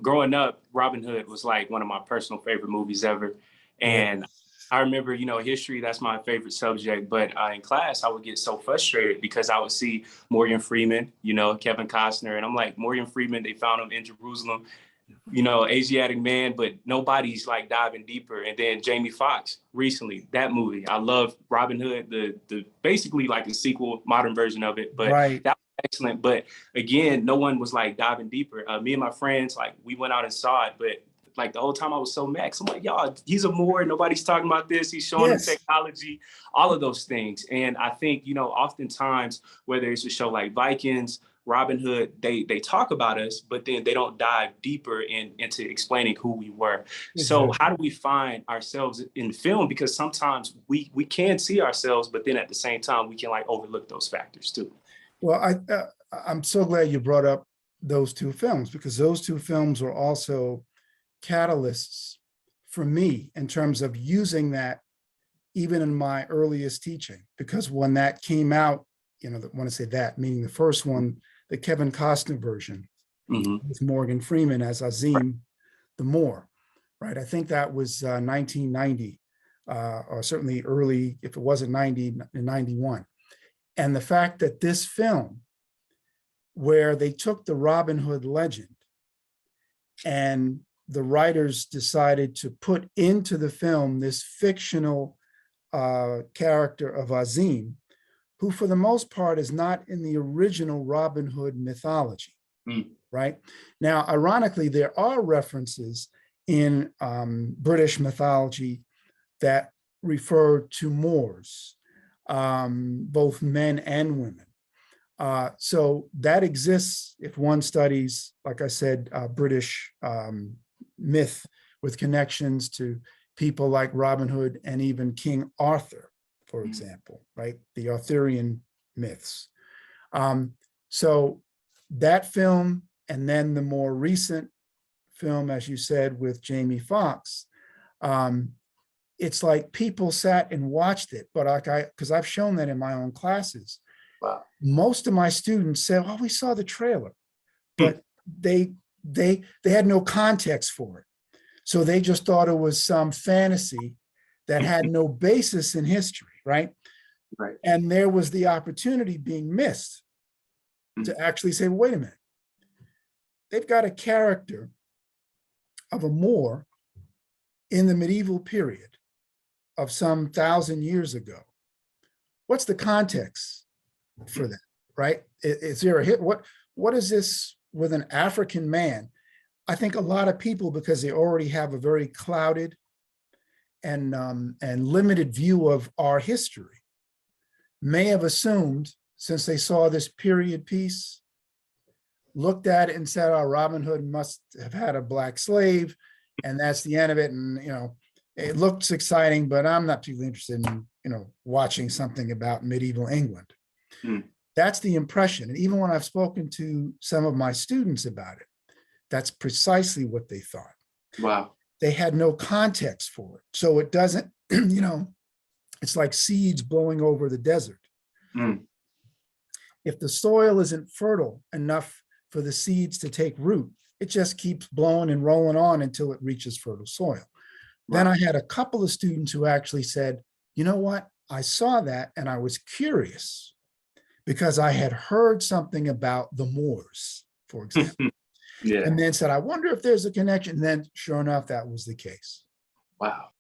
Growing up, Robin Hood was like one of my personal favorite movies ever. And I remember, history, that's my favorite subject. But in class, I would get so frustrated because I would see Morgan Freeman, Kevin Costner. And I'm like, Morgan Freeman, they found him in Jerusalem, Asiatic man, but nobody's like diving deeper. And then Jamie Foxx recently, that movie, I love Robin Hood, the basically like a sequel, modern version of it. But Right. that was excellent. But again, no one was like diving deeper. Me and my friends, like we went out and saw it, but like the whole time I was so mad. I'm like, y'all, he's a Moor. Nobody's talking about this. He's showing them technology, all of those things. And I think, oftentimes, whether it's a show like Vikings, Robin Hood, they talk about us, but then they don't dive deeper into explaining who we were. Exactly. So how do we find ourselves in film? Because sometimes we can see ourselves, but then at the same time, we can like overlook those factors too. Well, I'm so glad you brought up those two films, because those two films were also catalysts for me in terms of using that even in my earliest teaching. Because when that came out, when I say that, meaning the first one, the Kevin Costner version with Morgan Freeman as Azim the Moor, right? I think that was 1990, or certainly early, if it wasn't 90, 91. And the fact that this film, where they took the Robin Hood legend and the writers decided to put into the film this fictional character of Azim, who for the most part is not in the original Robin Hood mythology, right? Now, ironically, there are references in British mythology that refer to Moors, both men and women. So that exists if one studies, like I said, British myth with connections to people like Robin Hood and even King Arthur, for example, right? The Arthurian myths. So that film, and then the more recent film, as you said, with Jamie Foxx, it's like people sat and watched it, but because I've shown that in my own classes. Wow. Most of my students said, "Oh, we saw the trailer," but they had no context for it. So they just thought it was some fantasy that had no basis in history, right? Right. And there was the opportunity being missed to actually say, wait a minute, they've got a character of a Moor in the medieval period of some 1,000 years ago. What's the context for that, right? Is there a hit? What is this with an African man? I think a lot of people, because they already have a very clouded and limited view of our history, may have assumed, since they saw this period piece, looked at it and said, "Oh, Robin Hood must have had a black slave, and that's the end of it." And it looks exciting, but I'm not particularly interested in watching something about medieval England. That's the impression. And even when I've spoken to some of my students about it, that's precisely what they thought. Wow. They had no context for it. So it doesn't, it's like seeds blowing over the desert. If the soil isn't fertile enough for the seeds to take root, it just keeps blowing and rolling on until it reaches fertile soil. Wow. Then I had a couple of students who actually said, "You know what? I saw that and I was curious because I had heard something about the Moors, for example." And then said, "I wonder if there's a connection." And then sure enough, that was the case. Wow.